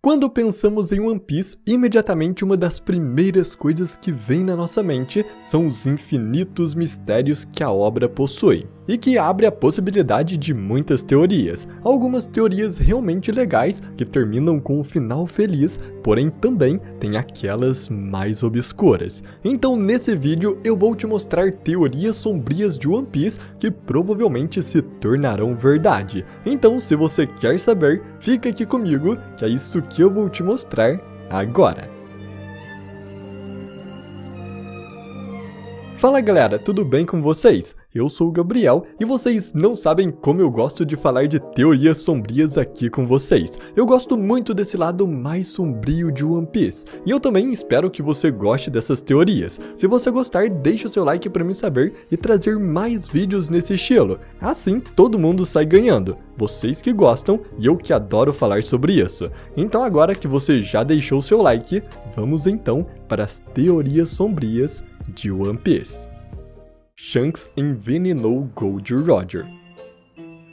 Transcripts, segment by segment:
Quando pensamos em One Piece, imediatamente uma das primeiras coisas que vem na nossa mente são os infinitos mistérios que a obra possui, e que abre a possibilidade de muitas teorias. Algumas teorias realmente legais que terminam com um final feliz, porém também tem aquelas mais obscuras. Então nesse vídeo eu vou te mostrar teorias sombrias de One Piece que provavelmente se tornarão verdade. Então se você quer saber, fica aqui comigo que é isso que eu vou te mostrar agora. Fala galera, tudo bem com vocês? Eu sou o Gabriel e vocês não sabem como eu gosto de falar de teorias sombrias aqui com vocês. Eu gosto muito desse lado mais sombrio de One Piece e eu também espero que você goste dessas teorias. Se você gostar, deixa o seu like para mim saber e trazer mais vídeos nesse estilo. Assim todo mundo sai ganhando. Vocês que gostam e eu que adoro falar sobre isso. Então agora que você já deixou o seu like, vamos então para as teorias sombrias de One Piece. Shanks envenenou Gold Roger.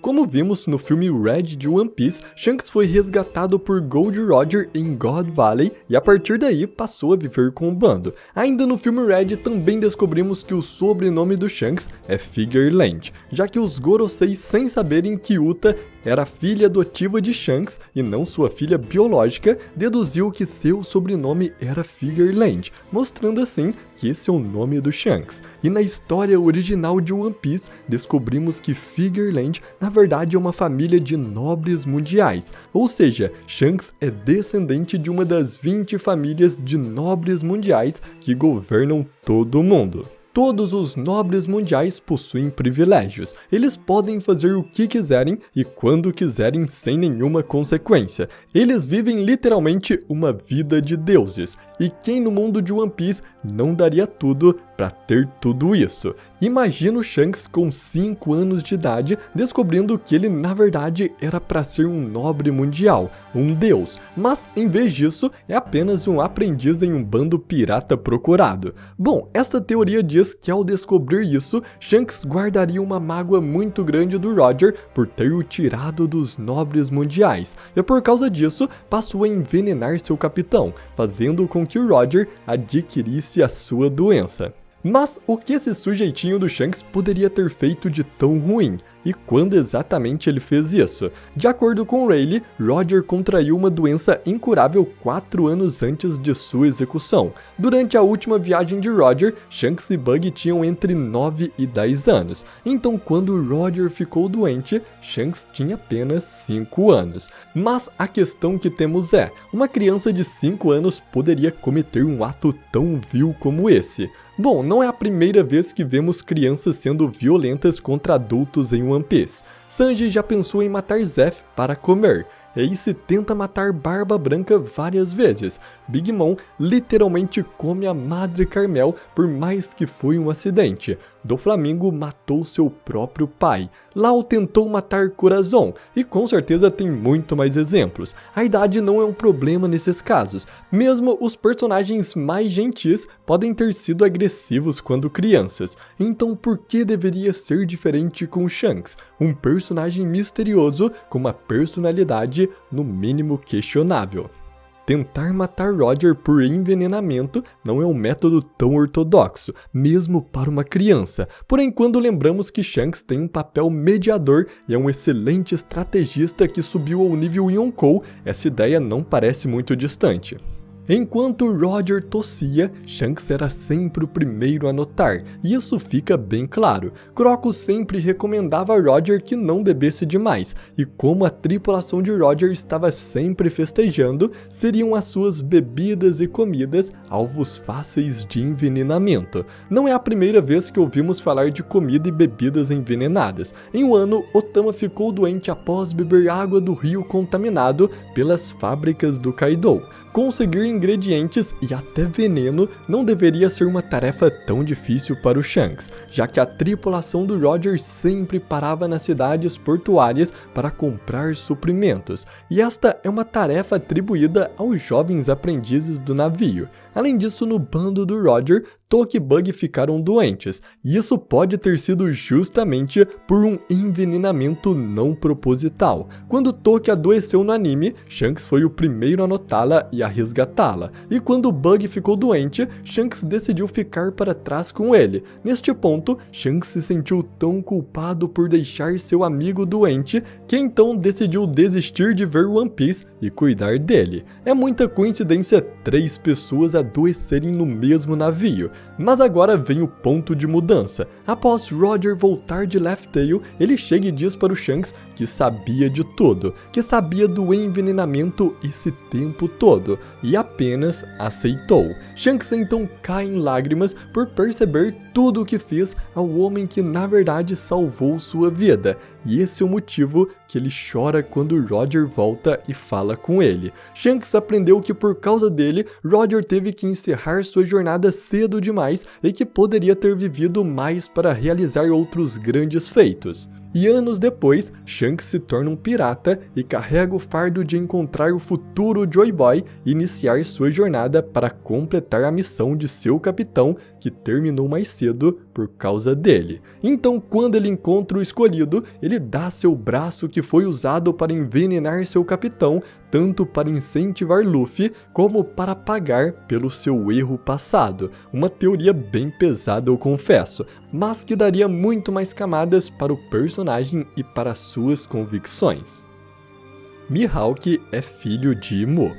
Como vimos no filme Red de One Piece, Shanks foi resgatado por Gold Roger em God Valley e a partir daí passou a viver com o bando. Ainda no filme Red também descobrimos que o sobrenome do Shanks é Figure Land, já que os Gorosei, sem saberem que Uta era filha adotiva de Shanks e não sua filha biológica, deduziu que seu sobrenome era Figure Land, mostrando assim que esse é o nome do Shanks. E na história original de One Piece, descobrimos que Figure Land na verdade é uma família de nobres mundiais, ou seja, Shanks é descendente de uma das 20 famílias de nobres mundiais que governam todo o mundo. Todos os nobres mundiais possuem privilégios, eles podem fazer o que quiserem e quando quiserem sem nenhuma consequência. Eles vivem literalmente uma vida de deuses, e quem no mundo de One Piece não daria tudo para ter tudo isso? Imagina o Shanks com 5 anos de idade descobrindo que ele na verdade era para ser um nobre mundial, um deus, mas em vez disso é apenas um aprendiz em um bando pirata procurado. Bom, esta teoria diz que ao descobrir isso, Shanks guardaria uma mágoa muito grande do Roger por ter o tirado dos nobres mundiais, e por causa disso passou a envenenar seu capitão, fazendo com que o Roger adquirisse a sua doença. Mas o que esse sujeitinho do Shanks poderia ter feito de tão ruim? E quando exatamente ele fez isso? De acordo com Rayleigh, Roger contraiu uma doença incurável 4 anos antes de sua execução. Durante a última viagem de Roger, Shanks e Buggy tinham entre 9 e 10 anos. Então quando Roger ficou doente, Shanks tinha apenas 5 anos. Mas a questão que temos é, uma criança de 5 anos poderia cometer um ato tão vil como esse? Bom, não é a primeira vez que vemos crianças sendo violentas contra adultos em One Piece. Sanji já pensou em matar Zeff para comer. Ace tenta matar Barba Branca várias vezes. Big Mom literalmente come a Madre Carmel por mais que foi um acidente. Doflamingo matou seu próprio pai. Lau tentou matar Corazon. E com certeza tem muito mais exemplos. A idade não é um problema nesses casos. Mesmo os personagens mais gentis podem ter sido agressivos quando crianças. Então por que deveria ser diferente com Shanks? Um personagem misterioso com uma personalidade no mínimo questionável. Tentar matar Roger por envenenamento não é um método tão ortodoxo, mesmo para uma criança. Porém, quando lembramos que Shanks tem um papel mediador e é um excelente estrategista que subiu ao nível Yonkou, essa ideia não parece muito distante. Enquanto Roger tossia, Shanks era sempre o primeiro a notar, e isso fica bem claro. Crocus sempre recomendava a Roger que não bebesse demais, e como a tripulação de Roger estava sempre festejando, seriam as suas bebidas e comidas alvos fáceis de envenenamento. Não é a primeira vez que ouvimos falar de comida e bebidas envenenadas. Em um ano, Otama ficou doente após beber água do rio contaminado pelas fábricas do Kaido. Conseguir ingredientes e até veneno não deveria ser uma tarefa tão difícil para o Shanks, já que a tripulação do Roger sempre parava nas cidades portuárias para comprar suprimentos, e esta é uma tarefa atribuída aos jovens aprendizes do navio. Além disso, no bando do Roger, Toph e Bug ficaram doentes, e isso pode ter sido justamente por um envenenamento não proposital. Quando Toph adoeceu no anime, Shanks foi o primeiro a notá-la e a resgatá-la, e quando Bug ficou doente, Shanks decidiu ficar para trás com ele. Neste ponto, Shanks se sentiu tão culpado por deixar seu amigo doente, que então decidiu desistir de ver One Piece e cuidar dele. É muita coincidência 3 pessoas adoecerem no mesmo navio, mas agora vem o ponto de mudança. Após Roger voltar de Laugh Tale, ele chega e diz para o Shanks que sabia de tudo, que sabia do envenenamento esse tempo todo, e apenas aceitou. Shanks então cai em lágrimas por perceber tudo o que fez ao homem que na verdade salvou sua vida, e esse é o motivo que ele chora quando Roger volta e fala com ele. Shanks aprendeu que por causa dele, Roger teve que encerrar sua jornada cedo demais e que poderia ter vivido mais para realizar outros grandes feitos. E anos depois, Shanks se torna um pirata e carrega o fardo de encontrar o futuro Joy Boy e iniciar sua jornada para completar a missão de seu capitão, que terminou mais cedo por causa dele. Então, quando ele encontra o escolhido, ele dá seu braço que foi usado para envenenar seu capitão, tanto para incentivar Luffy, como para pagar pelo seu erro passado. Uma teoria bem pesada, eu confesso, mas que daria muito mais camadas para o personagem e para suas convicções. Mihawk é filho de Imu.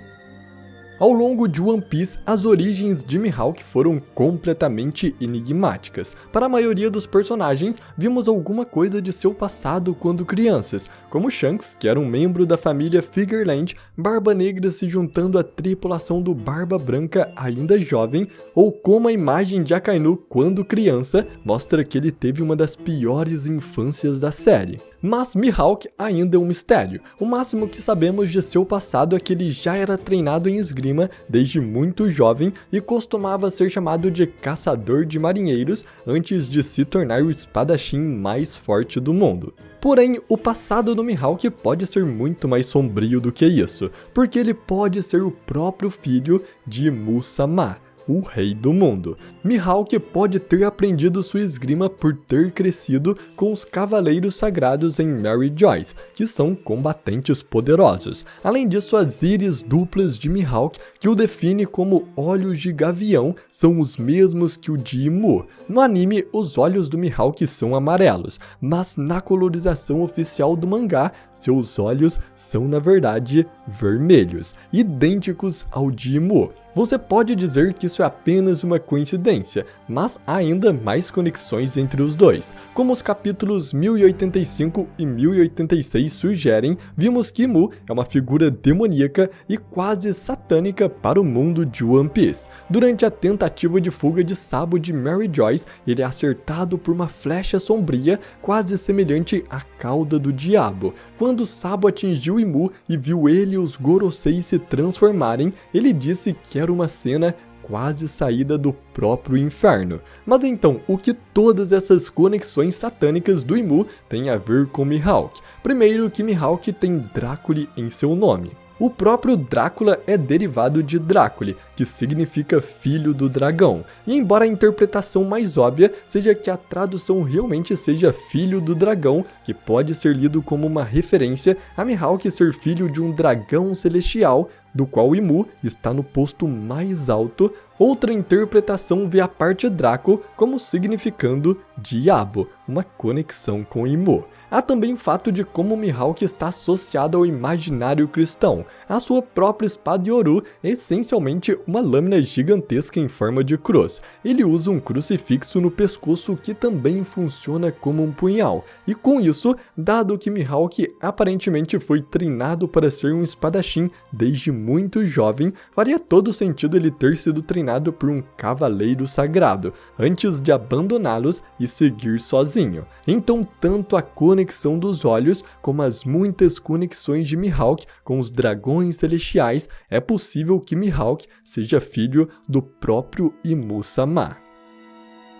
Ao longo de One Piece, as origens de Mihawk foram completamente enigmáticas. Para a maioria dos personagens, vimos alguma coisa de seu passado quando crianças, como Shanks, que era um membro da família Figureland, Barba Negra se juntando à tripulação do Barba Branca ainda jovem, ou como a imagem de Akainu quando criança mostra que ele teve uma das piores infâncias da série. Mas Mihawk ainda é um mistério. O máximo que sabemos de seu passado é que ele já era treinado em esgrima desde muito jovem e costumava ser chamado de caçador de marinheiros antes de se tornar o espadachim mais forte do mundo. Porém, o passado do Mihawk pode ser muito mais sombrio do que isso, porque ele pode ser o próprio filho de Imu-sama, o rei do mundo. Mihawk pode ter aprendido sua esgrima por ter crescido com os Cavaleiros Sagrados em Mary Joyce, que são combatentes poderosos. Além disso, as íris duplas de Mihawk, que o define como olhos de gavião, são os mesmos que o de Imu. No anime, os olhos do Mihawk são amarelos, mas na colorização oficial do mangá, seus olhos são na verdade vermelhos, idênticos ao de Imu. Você pode dizer que isso é apenas uma coincidência, mas há ainda mais conexões entre os dois. Como os capítulos 1085 e 1086 sugerem, vimos que Imu é uma figura demoníaca e quase satânica para o mundo de One Piece. Durante a tentativa de fuga de Sabo de Mary Joyce, ele é acertado por uma flecha sombria quase semelhante à cauda do diabo. Quando Sabo atingiu Imu e viu ele e os Gorosei se transformarem, ele disse que era uma cena quase saída do próprio inferno. Mas então, o que todas essas conexões satânicas do Imu têm a ver com Mihawk? Primeiro que Mihawk tem Drácula em seu nome. O próprio Drácula é derivado de Drácula, que significa filho do dragão, e embora a interpretação mais óbvia seja que a tradução realmente seja filho do dragão, que pode ser lido como uma referência a Mihawk ser filho de um dragão celestial, do qual Imu está no posto mais alto, outra interpretação vê a parte Draco como significando diabo, uma conexão com Imu. Há também o fato de como Mihawk está associado ao imaginário cristão. A sua própria espada Yoru é essencialmente uma lâmina gigantesca em forma de cruz. Ele usa um crucifixo no pescoço que também funciona como um punhal. E com isso, dado que Mihawk aparentemente foi treinado para ser um espadachim desde muito jovem, faria todo sentido ele ter sido treinado por um cavaleiro sagrado, antes de abandoná-los e seguir sozinho. Então, tanto a conexão dos olhos, como as muitas conexões de Mihawk com os dragões celestiais, é possível que Mihawk seja filho do próprio Imu-sama.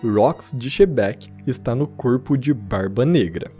Rox de Shebeck está no corpo de Barba Negra.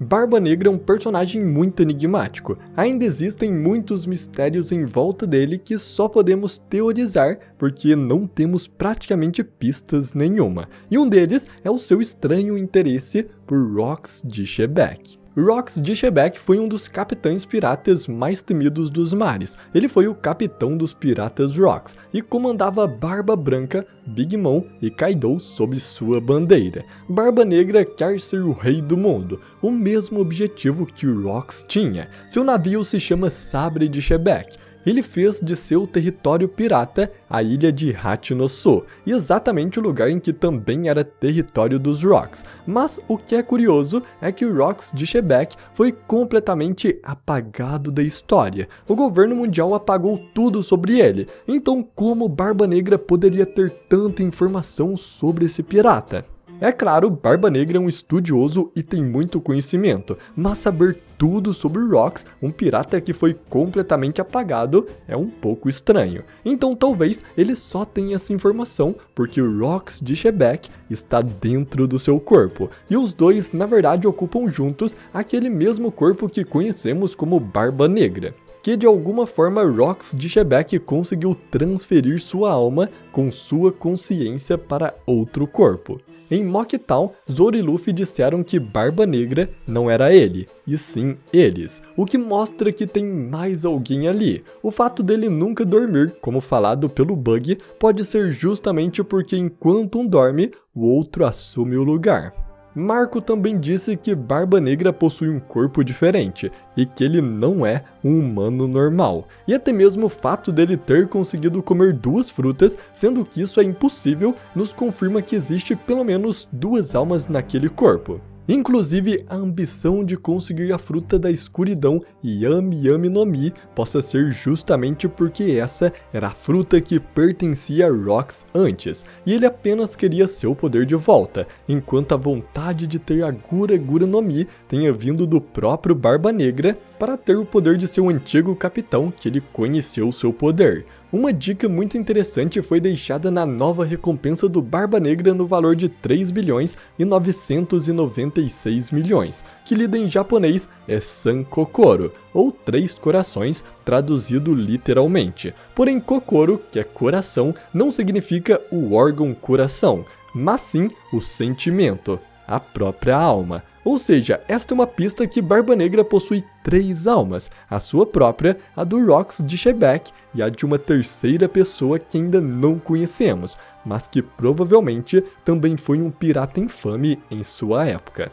Barba Negra é um personagem muito enigmático. Ainda existem muitos mistérios em volta dele que só podemos teorizar porque não temos praticamente pistas nenhuma. E um deles é o seu estranho interesse por Rox de Shebeck. Rox de Shebeck foi um dos capitães piratas mais temidos dos mares. Ele foi o capitão dos piratas Rox e comandava Barba Branca, Big Mom e Kaido sob sua bandeira. Barba Negra quer ser o rei do mundo, o mesmo objetivo que o Rox tinha. Seu navio se chama Sabre de Shebeck. Ele fez de seu território pirata a ilha de Hachinosu, exatamente o lugar em que também era território dos Rox. Mas o que é curioso é que o Rox de Shebeck foi completamente apagado da história. O governo mundial apagou tudo sobre ele, então como Barba Negra poderia ter tanta informação sobre esse pirata? É claro, Barba Negra é um estudioso e tem muito conhecimento, mas saber tudo sobre Rox, um pirata que foi completamente apagado, é um pouco estranho. Então talvez ele só tenha essa informação porque o Rox de Shebeck está dentro do seu corpo, e os dois na verdade ocupam juntos aquele mesmo corpo que conhecemos como Barba Negra. Que de alguma forma Rox de Shebeck conseguiu transferir sua alma com sua consciência para outro corpo. Em Mock Town, Zoro e Luffy disseram que Barba Negra não era ele, e sim eles, o que mostra que tem mais alguém ali. O fato dele nunca dormir, como falado pelo Bug, pode ser justamente porque enquanto um dorme, o outro assume o lugar. Marco também disse que Barba Negra possui um corpo diferente e que ele não é um humano normal. E até mesmo o fato dele ter conseguido comer 2 frutas, sendo que isso é impossível, nos confirma que existe pelo menos 2 almas naquele corpo. Inclusive, a ambição de conseguir a fruta da escuridão Yami Yami no Mi possa ser justamente porque essa era a fruta que pertencia a Rox antes, e ele apenas queria seu poder de volta, enquanto a vontade de ter a Gura Gura no Mi tenha vindo do próprio Barba Negra para ter o poder de seu antigo capitão que ele conheceu seu poder. Uma dica muito interessante foi deixada na nova recompensa do Barba Negra no valor de 3 bilhões e 996 milhões, que lida em japonês é San Kokoro, ou 3 corações, traduzido literalmente. Porém, Kokoro, que é coração, não significa o órgão coração, mas sim o sentimento, a própria alma. Ou seja, esta é uma pista que Barba Negra possui 3 almas, a sua própria, a do Rox de Shebeck e a de uma terceira pessoa que ainda não conhecemos, mas que provavelmente também foi um pirata infame em sua época.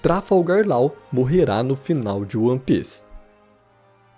Trafalgar Law morrerá no final de One Piece.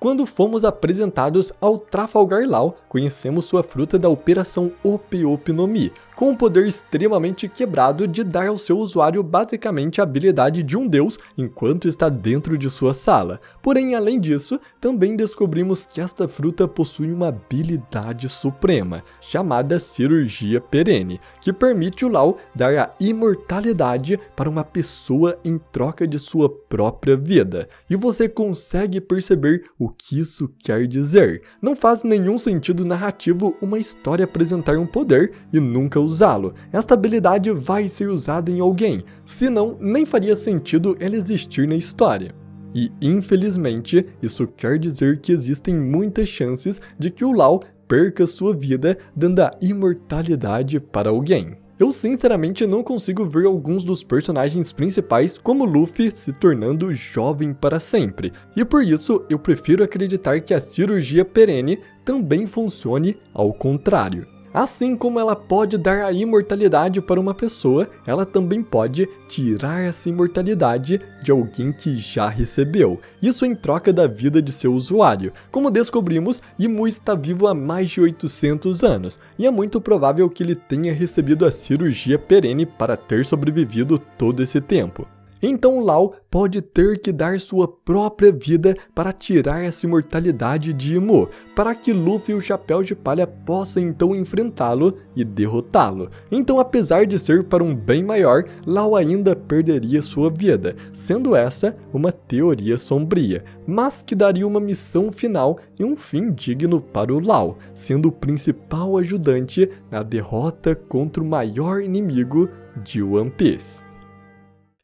Quando fomos apresentados ao Trafalgar Law, conhecemos sua fruta da Operação Ope Ope no Mi, com um poder extremamente quebrado de dar ao seu usuário basicamente a habilidade de um deus enquanto está dentro de sua sala. Porém, além disso, também descobrimos que esta fruta possui uma habilidade suprema, chamada Cirurgia Perene, que permite o Law dar a imortalidade para uma pessoa em troca de sua própria vida. E você consegue perceber o que isso quer dizer. Não faz nenhum sentido narrativo uma história apresentar um poder e nunca usá-lo. Esta habilidade vai ser usada em alguém, senão nem faria sentido ela existir na história. E infelizmente, isso quer dizer que existem muitas chances de que o Law perca sua vida dando a imortalidade para alguém. Eu sinceramente não consigo ver alguns dos personagens principais como Luffy se tornando jovem para sempre, e por isso eu prefiro acreditar que a cirurgia perene também funcione ao contrário. Assim como ela pode dar a imortalidade para uma pessoa, ela também pode tirar essa imortalidade de alguém que já recebeu, isso em troca da vida de seu usuário. Como descobrimos, Imu está vivo há mais de 800 anos, e é muito provável que ele tenha recebido a cirurgia perene para ter sobrevivido todo esse tempo. Então Law pode ter que dar sua própria vida para tirar essa imortalidade de Imu, para que Luffy e o Chapéu de Palha possam então enfrentá-lo e derrotá-lo. Então, apesar de ser para um bem maior, Law ainda perderia sua vida, sendo essa uma teoria sombria, mas que daria uma missão final e um fim digno para o Law, sendo o principal ajudante na derrota contra o maior inimigo de One Piece.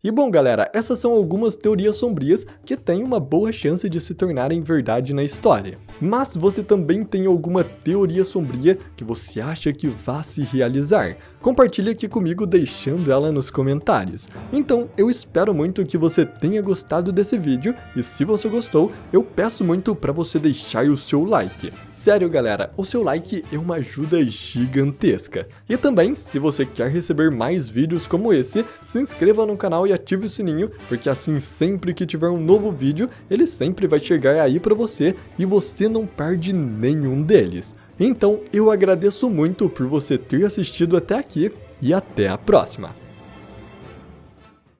E bom galera, essas são algumas teorias sombrias que têm uma boa chance de se tornarem verdade na história. Mas você também tem alguma teoria sombria que você acha que vai se realizar? Compartilhe aqui comigo deixando ela nos comentários. Então eu espero muito que você tenha gostado desse vídeo e se você gostou, eu peço muito para você deixar o seu like. Sério galera, o seu like é uma ajuda gigantesca. E também, se você quer receber mais vídeos como esse, se inscreva no canal e ative o sininho, porque assim sempre que tiver um novo vídeo, ele sempre vai chegar aí para você e você não perde nenhum deles. Então eu agradeço muito por você ter assistido até aqui e até a próxima!